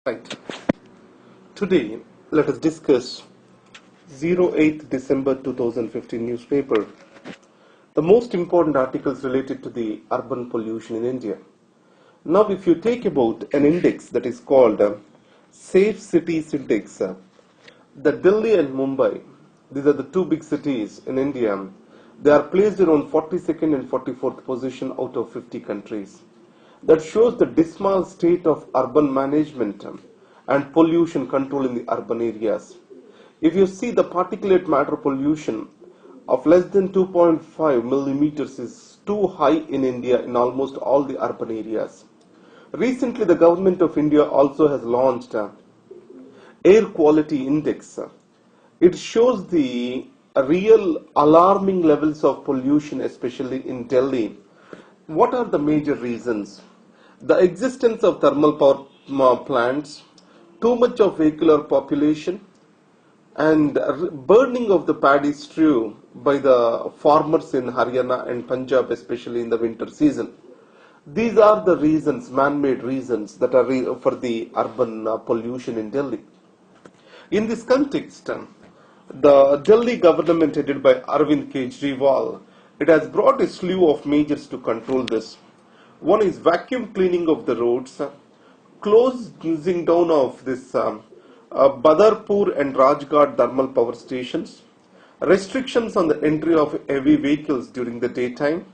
Right. Today, let us discuss 08th December 2015 newspaper, the most important articles related to the urban pollution in India. Now, if you take about an index that is called Safe Cities Index, the Delhi and Mumbai, these are the two big cities in India, they are placed around 42nd and 44th position out of 50 countries. That shows the dismal state of urban management and pollution control in the urban areas. If you see the particulate matter pollution of less than 2.5 millimeters is too high in India in almost all the urban areas. Recently, the government of India also has launched Air Quality Index. It shows the real alarming levels of pollution, especially in Delhi. What are the major reasons? The existence of thermal power plants, too much of vehicular population, and burning of the paddy straw by the farmers in Haryana and Punjab, especially in the winter season. These are the reasons, man-made reasons, that are for the urban pollution in Delhi. In this context, the Delhi government headed by Arvind Kejriwal, it has brought a slew of measures to control this. One is vacuum cleaning of the roads, closing down of this Badarpur and Rajghat thermal power stations, restrictions on the entry of heavy vehicles during the daytime,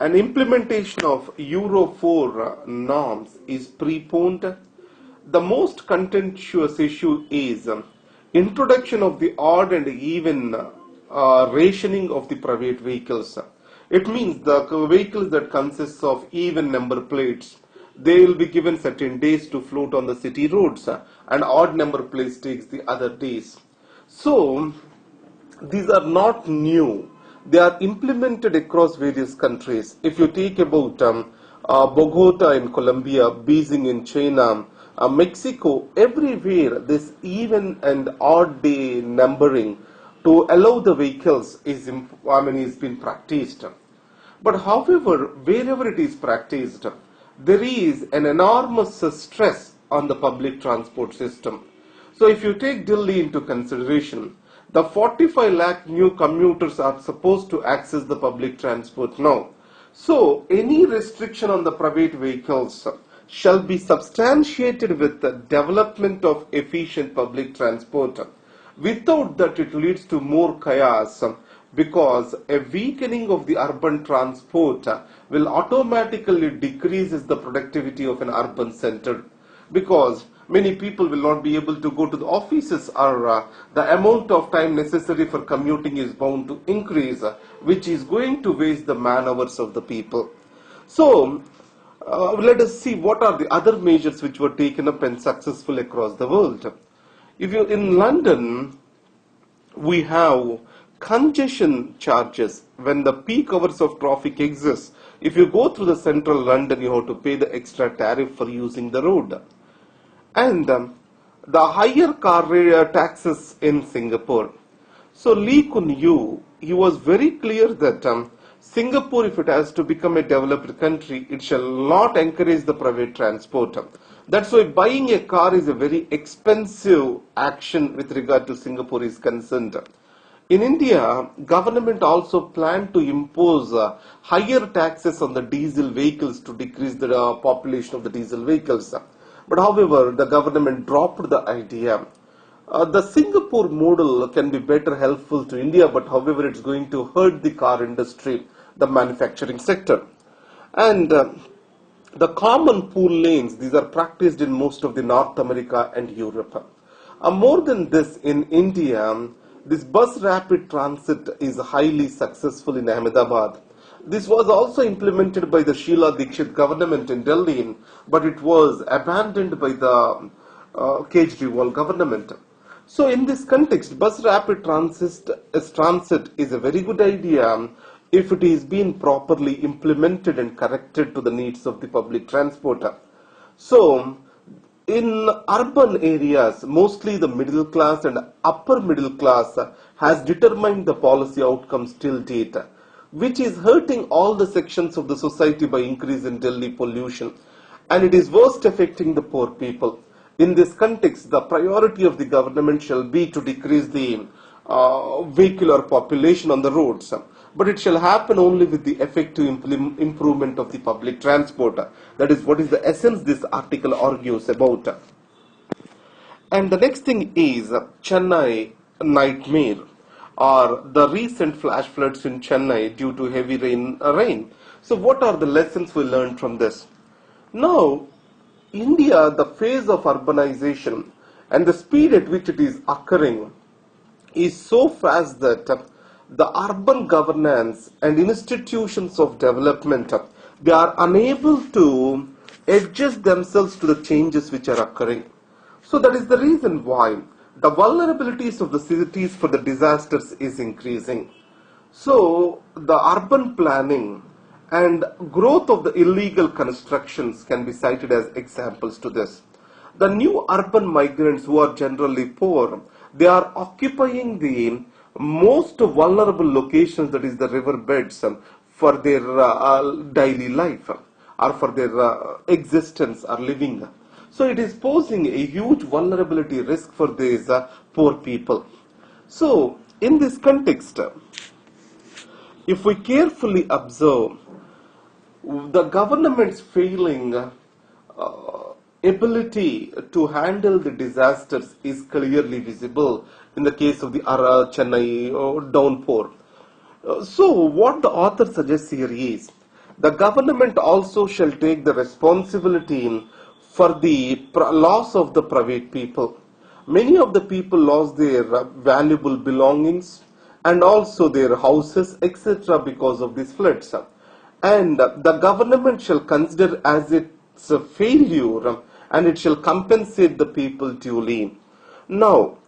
and implementation of Euro 4 norms is preponed. The most contentious issue is introduction of the odd and even rationing of the private vehicles. It means the vehicles that consist of even number plates, they will be given certain days to float on the city roads, and odd number plates takes the other days. So, these are not new. They are implemented across various countries. If you take about Bogota in Colombia, Beijing in China, Mexico, everywhere this even and odd day numbering to allow the vehicles is been practiced. But however, wherever it is practiced, there is an enormous stress on the public transport system. So if you take Delhi into consideration, the 45 lakh new commuters are supposed to access the public transport now. So any restriction on the private vehicles shall be substantiated with the development of efficient public transport. Without that, it leads to more chaos, because a weakening of the urban transport will automatically decreases the productivity of an urban center, because many people will not be able to go to the offices, or the amount of time necessary for commuting is bound to increase, which is going to waste the man hours of the people. So let us see what are the other measures which were taken up and successful across the world. If you in London, we have congestion charges when the peak hours of traffic exists. If you go through the central London, you have to pay the extra tariff for using the road. And the higher car taxes in Singapore. So Lee Kuan Yew, he was very clear that Singapore, if it has to become a developed country, it shall not encourage the private transport. That's why buying a car is a very expensive action with regard to Singapore is concerned. In India, government also planned to impose higher taxes on the diesel vehicles to decrease the population of the diesel vehicles. But however, the government dropped the idea. The Singapore model can be better helpful to India, but however, it's going to hurt the car industry, the manufacturing sector. And the common pool lanes, these are practiced in most of the North America and Europe. More than this, in India, this bus rapid transit is highly successful in Ahmedabad. This was also implemented by the Sheila Dikshit government in Delhi, but it was abandoned by the Kejriwal government. So in this context, bus rapid transit is a very good idea if it is being properly implemented and corrected to the needs of the public transport. So in urban areas, mostly the middle class and upper middle class has determined the policy outcomes till date, which is hurting all the sections of the society by increase in Delhi pollution, and it is worst affecting the poor people. In this context, the priority of the government shall be to decrease the vehicular population on the roads, but it shall happen only with the effective improvement of the public transport. That is what is the essence this article argues about. And the next thing is Chennai nightmare, or the recent flash floods in Chennai due to heavy rain. So what are the lessons we learned from this? Now, India, the phase of urbanization and the speed at which it is occurring is so fast that the urban governance and institutions of development, they are unable to adjust themselves to the changes which are occurring. So that is the reason why the vulnerabilities of the cities for the disasters is increasing. So the urban planning and growth of the illegal constructions can be cited as examples to this. The new urban migrants who are generally poor, they are occupying the most vulnerable locations, that is the riverbeds, for their daily life or for their existence or living. So it is posing a huge vulnerability risk for these poor people. So in this context, if we carefully observe, the government's failing ability to handle the disasters is clearly visible in the case of the Chennai downpour. So what the author suggests here is, the government also shall take the responsibility for the loss of the private people. Many of the people lost their valuable belongings and also their houses, etc. because of these floods. And the government shall consider as its a failure and it shall compensate the people duly. Now,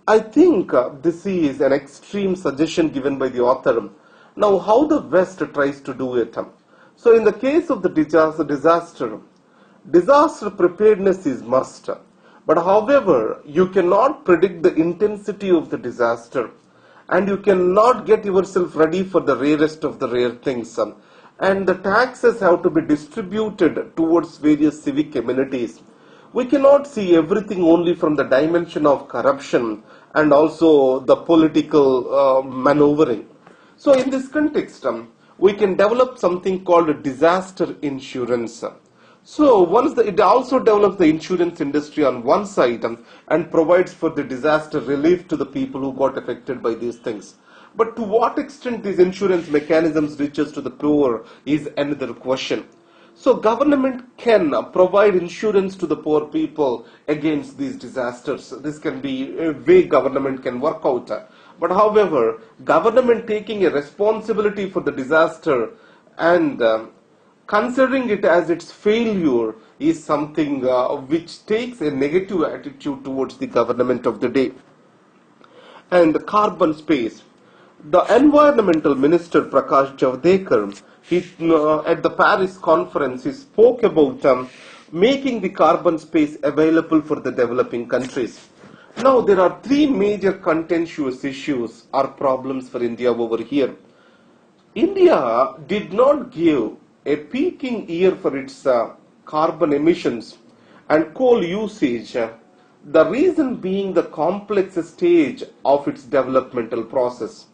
I think this is an extreme suggestion given by the author. Now, how the West tries to do it? So, in the case of the disaster preparedness is must. But however, you cannot predict the intensity of the disaster and you cannot get yourself ready for the rarest of the rare things. And the taxes have to be distributed towards various civic amenities. We cannot see everything only from the dimension of corruption and also the political maneuvering. So in this context, we can develop something called disaster insurance. So once it also develops the insurance industry on one side and provides for the disaster relief to the people who got affected by these things. But to what extent these insurance mechanisms reaches to the poor is another question. So government can provide insurance to the poor people against these disasters. This can be a way government can work out. But however, government taking a responsibility for the disaster and considering it as its failure is something which takes a negative attitude towards the government of the day. And the carbon space. The environmental minister Prakash Javadekar, at the Paris conference, he spoke about making the carbon space available for the developing countries. Now there are three major contentious issues or problems for India over here. India did not give a peaking year for its carbon emissions and coal usage, the reason being the complex stage of its developmental process.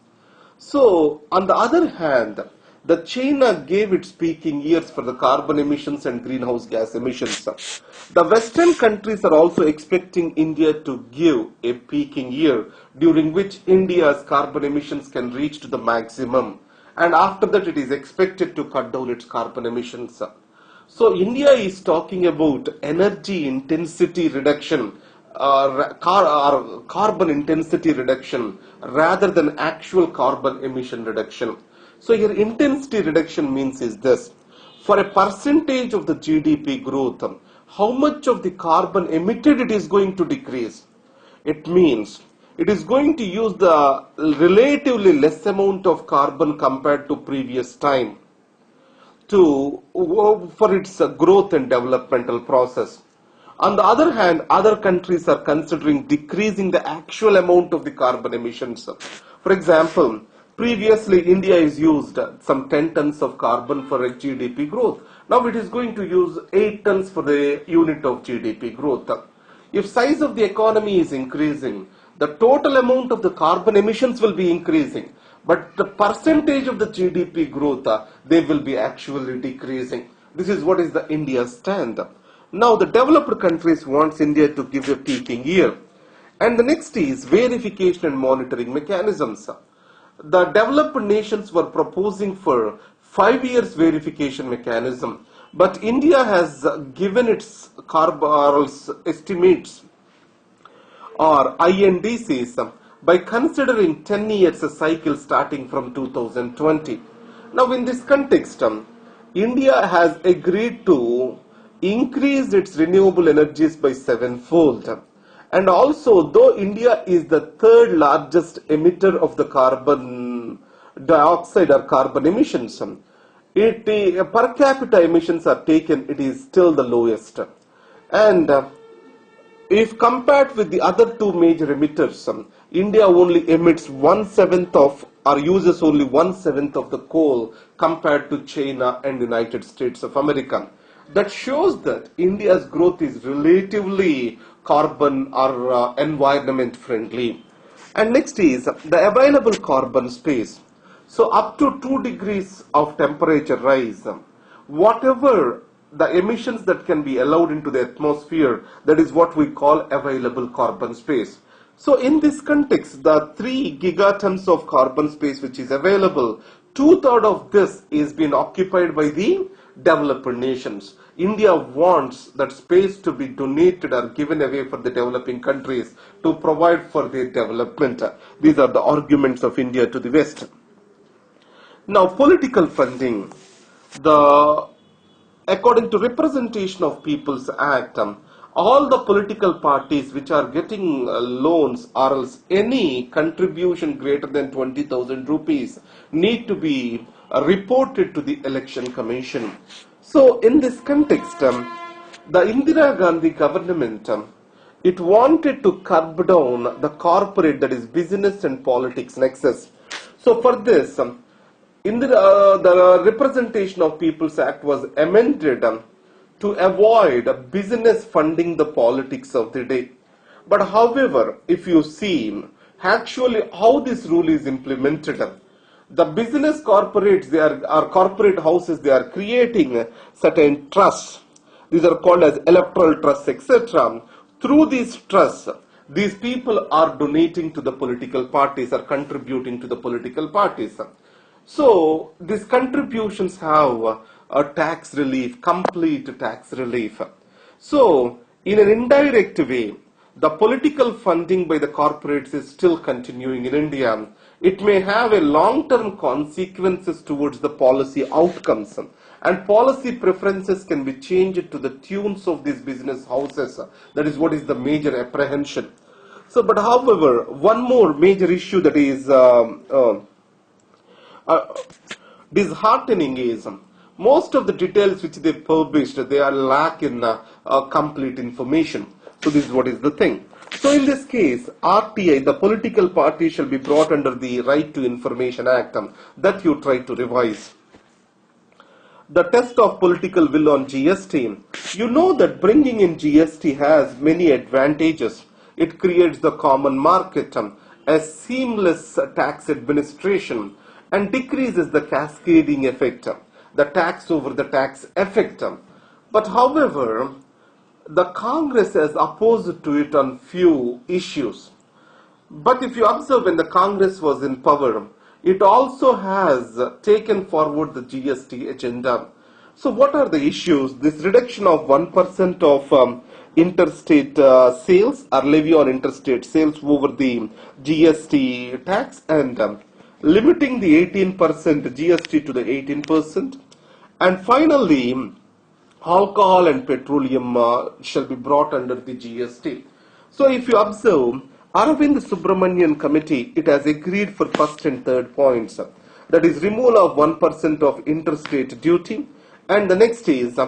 So, on the other hand, the China gave its peaking years for the carbon emissions and greenhouse gas emissions. The Western countries are also expecting India to give a peaking year during which India's carbon emissions can reach to the maximum. And after that, it is expected to cut down its carbon emissions. So, India is talking about energy intensity reduction carbon intensity reduction rather than actual carbon emission reduction. So here intensity reduction means is this: for a percentage of the GDP growth, how much of the carbon emitted it is going to decrease. It means it is going to use the relatively less amount of carbon compared to previous time for its growth and developmental process. On the other hand, other countries are considering decreasing the actual amount of the carbon emissions. For example, previously India has used some 10 tons of carbon for a GDP growth. Now it is going to use 8 tons for the unit of GDP growth. If size of the economy is increasing, the total amount of the carbon emissions will be increasing, but the percentage of the GDP growth, they will be actually decreasing. This is what is the India's stand. Now the developed countries wants India to give a peaking year. And the next is verification and monitoring mechanisms. The developed nations were proposing for 5 years verification mechanism, but India has given its carbon estimates or INDCs by considering 10 years a cycle starting from 2020. Now in this context, India has agreed to increase its renewable energies by 7-fold. And also, though India is the third largest emitter of the carbon dioxide or carbon emissions, per capita emissions are taken, it is still the lowest. And if compared with the other two major emitters, India only emits 1/7 of or uses only 1/7 of the coal compared to China and United States of America. That shows that India's growth is relatively carbon or environment friendly. And next is the available carbon space. So up to 2 degrees of temperature rise, whatever the emissions that can be allowed into the atmosphere, that is what we call available carbon space. So in this context, the 3 gigatons of carbon space which is available, 2/3 of this is being occupied by the developed nations. India wants that space to be donated or given away for the developing countries to provide for their development. These are the arguments of India to the West. Now, political funding. According to Representation of People's Act, all the political parties which are getting loans or else any contribution greater than 20,000 rupees need to be reported to the Election Commission. So in this context, the Indira Gandhi government, it wanted to curb down the corporate, that is business and politics nexus. So for this, the Representation of People's Act was amended to avoid business funding the politics of the day. But however, if you see actually how this rule is implemented, the business corporates, are corporate houses, they are creating certain trusts. These are called as electoral trusts, etc. Through these trusts, these people are donating to the political parties, are contributing to the political parties. So these contributions have a tax relief, complete tax relief. So in an indirect way, the political funding by the corporates is still continuing in India. It may have a long-term consequences towards the policy outcomes, and policy preferences can be changed to the tunes of these business houses. That is what is the major apprehension. So, but however, one more major issue that is disheartening is most of the details which they published, they are lacking complete information. So this is what is the thing. So in this case, RTI, the political party, shall be brought under the Right to Information Act that you try to revise. The test of political will on GST. You know that bringing in GST has many advantages. It creates the common market, a seamless tax administration, and decreases the cascading effect, the tax over the tax effect. But however, the Congress has opposed to it on few issues. But if you observe, when the Congress was in power, it also has taken forward the GST agenda. So what are the issues? This reduction of 1% of interstate sales or levy on interstate sales over the GST tax, and limiting the 18% GST to the 18%. And finally, alcohol and petroleum shall be brought under the GST. So if you observe, Aravind Subramanian committee, it has agreed for first and third points. That is removal of 1% of interstate duty, and the next is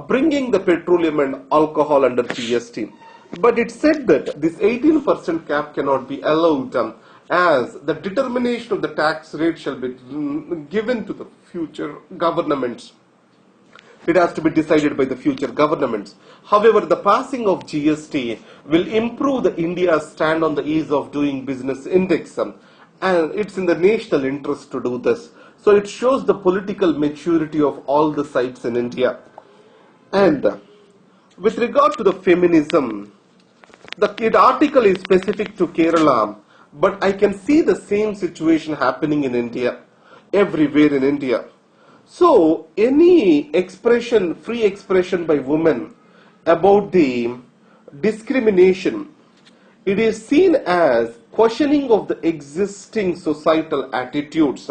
bringing the petroleum and alcohol under GST. But it said that this 18% cap cannot be allowed as the determination of the tax rate shall be given to the future governments. It has to be decided by the future governments. However, the passing of GST will improve the India's stand on the ease of doing business index, and it's in the national interest to do this. So it shows the political maturity of all the sides in India. And with regard to the feminism, the article is specific to Kerala, but I can see the same situation happening in India, everywhere in India. So, any expression, free expression by women about the discrimination, it is seen as questioning of the existing societal attitudes.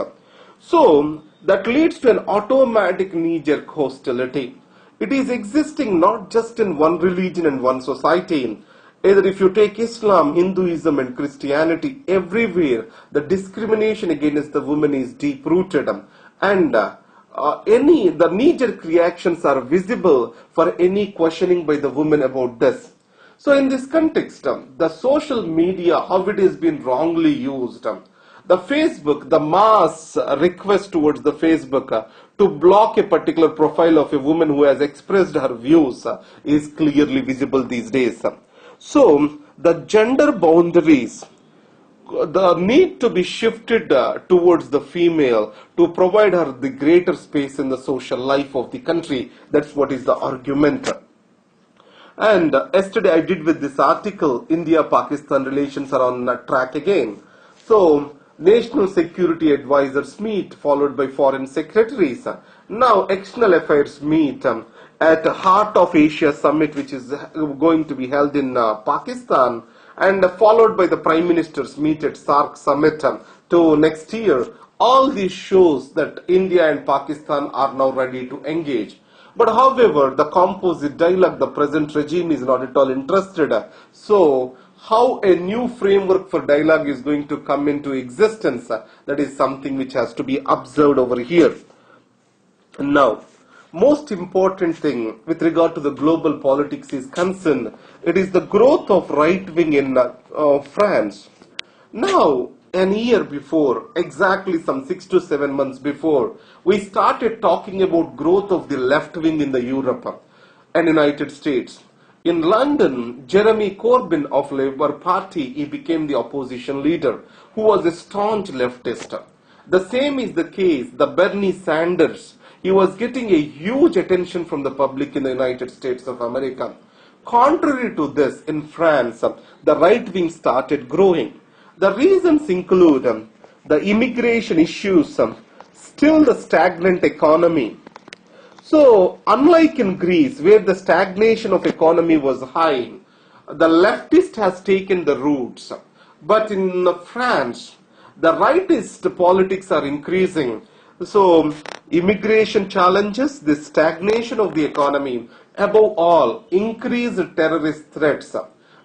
So, that leads to an automatic knee-jerk hostility. It is existing not just in one religion and one society. Either if you take Islam, Hinduism and Christianity, everywhere the discrimination against the woman is deep-rooted, and the knee-jerk reactions are visible for any questioning by the woman about this. So in this context, the social media, how it has been wrongly used, the Facebook, the mass request towards the Facebook to block a particular profile of a woman who has expressed her views is clearly visible these days. So the gender boundaries, the need to be shifted towards the female to provide her the greater space in the social life of the country. That's what is the argument. And yesterday I did with this article, India-Pakistan Relations are on track again. So National Security Advisors meet, followed by Foreign Secretaries. Now External Affairs meet at the Heart of Asia Summit, which is going to be held in Pakistan, and followed by the Prime Ministers meet at SAARC Summit to next year. All these shows that India and Pakistan are now ready to engage. But however, the composite dialogue, the present regime is not at all interested. So how a new framework for dialogue is going to come into existence, that is something which has to be observed over here. Now, most important thing with regard to the global politics is concerned, it is the growth of right wing in France. Now, an year before, exactly some 6 to 7 months before, we started talking about growth of the left wing in the Europe and United States. In London, Jeremy Corbyn of Labour Party, he became the opposition leader, who was a staunch leftist. The same is the case, the Bernie Sanders. He was getting a huge attention from the public in the United States of America. Contrary to this, in France, the right wing started growing. The reasons include the immigration issues, still the stagnant economy. So, unlike in Greece, where the stagnation of economy was high, the leftist has taken the roots. But in France, the rightist politics are increasing. So, immigration challenges, the stagnation of the economy, above all, increased terrorist threats.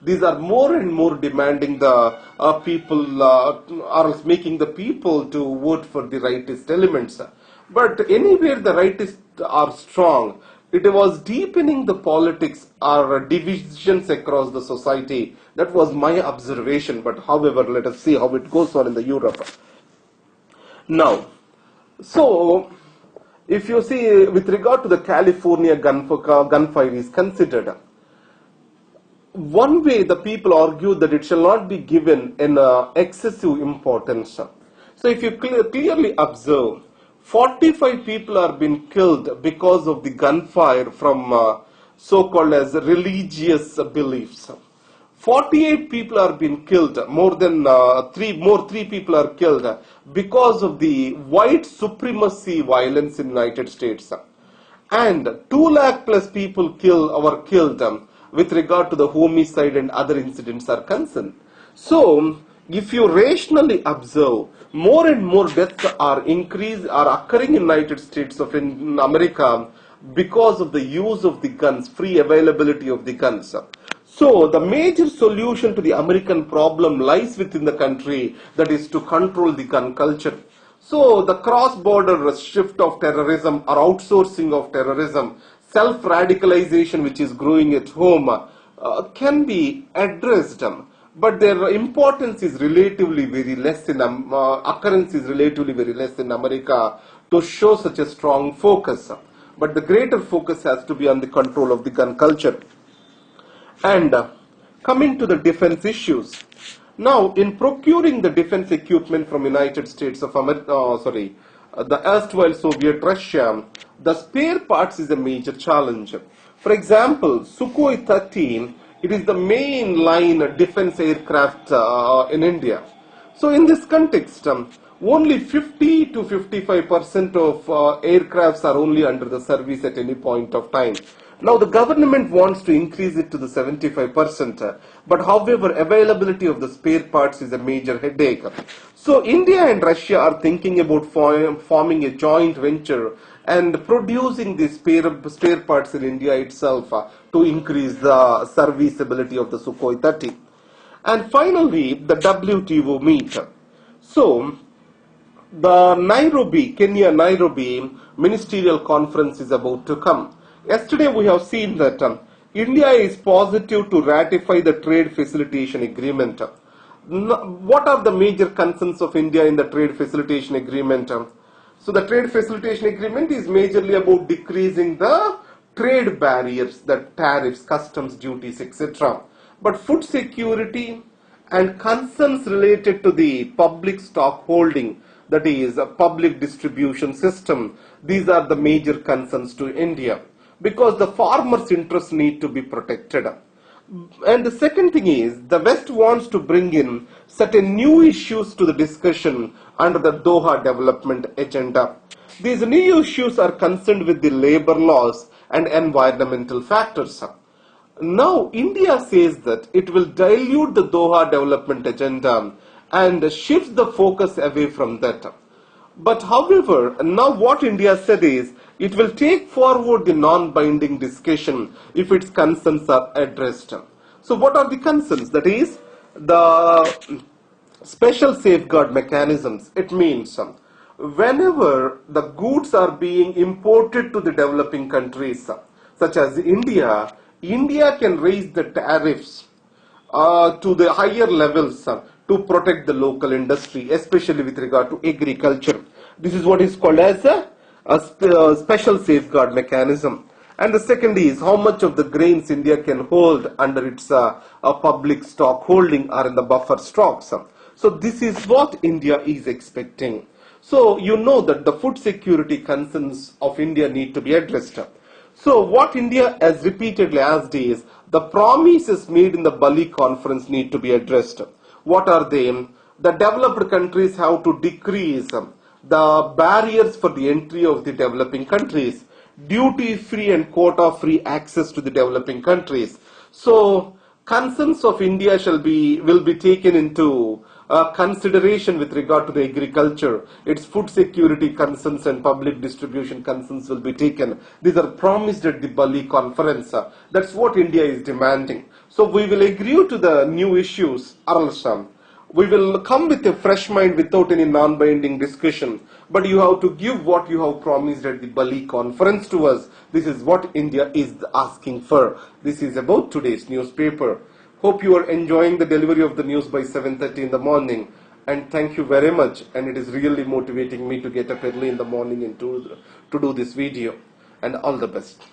These are more and more demanding the people, are making the people to vote for the rightist elements. But anywhere the rightists are strong, it was deepening the politics or divisions across the society. That was my observation. But however, let us see how it goes on in the Europe. Now, so if you see with regard to the California gunfire is considered, one way the people argue that it shall not be given an excessive importance. So if you clearly observe, 45 people are being killed because of the gunfire from so-called as religious beliefs. 48 people are being killed, more than three people are killed because of the white supremacy violence in the United States. And 2 lakh plus people were killed with regard to the homicide and other incidents are concerned. So, if you rationally observe, more and more deaths are occurring in United States of in America because of the use of the guns, free availability of the guns. So the major solution to the American problem lies within the country, that is to control the gun culture. So the cross-border shift of terrorism or outsourcing of terrorism, self-radicalization which is growing at home can be addressed. But their importance is relatively very less in occurrence is relatively very less in America to show such a strong focus. but the greater focus has to be on the control of the gun culture. And coming to the defense issues. Now, in procuring the defense equipment from United States of America, the erstwhile Soviet Russia, the spare parts is a major challenge. For example, Sukhoi 13, it is the main line defense aircraft in India. So in this context, only 50 to 55% of aircrafts are only under the service at any point of time. Now the government wants to increase it to the 75%, but however availability of the spare parts is a major headache. So India and Russia are thinking about forming a joint venture and producing the spare parts in India itself to increase the serviceability of the Sukhoi 30. And finally, the WTO meet. So the Kenya Nairobi ministerial conference is about to come. Yesterday we have seen that India is positive to ratify the trade facilitation agreement. What are the major concerns of India in the trade facilitation agreement? So the trade facilitation agreement is majorly about decreasing the trade barriers, the tariffs, customs duties, etc. But food security and concerns related to the public stock holding, that is a public distribution system, these are the major concerns to India, because the farmers' interests need to be protected. And the second thing is, the West wants to bring in certain new issues to the discussion under the Doha development agenda. These new issues are concerned with the labor laws and environmental factors. Now, India says that it will dilute the Doha development agenda and shift the focus away from that. But however, now what India said is, it will take forward the non-binding discussion if its concerns are addressed. So what are the concerns? That is, the special safeguard mechanisms. It means whenever the goods are being imported to the developing countries, such as India, India can raise the tariffs to the higher levels to protect the local industry, especially with regard to agriculture. This is what is called as a special safeguard mechanism. And the second is how much of the grains India can hold under its public stock holding or in the buffer stocks. So this is what India is expecting. So you know that the food security concerns of India need to be addressed. So what India has repeatedly asked is, the promises made in the Bali conference need to be addressed. What are they? The developed countries have to decrease the barriers for the entry of the developing countries, duty-free and quota-free access to the developing countries. So concerns of India will be taken into consideration with regard to the agriculture. Its food security concerns and public distribution concerns will be taken. These are promised at the Bali conference. That's what India is demanding. So we will agree to the new issues, or else we will come with a fresh mind without any non-binding discussion. But you have to give what you have promised at the Bali conference to us. This is what India is asking for. This is about today's newspaper. Hope you are enjoying the delivery of the news by 7:30 in the morning. And thank you very much. And it is really motivating me to get up early in the morning and to do this video. And all the best.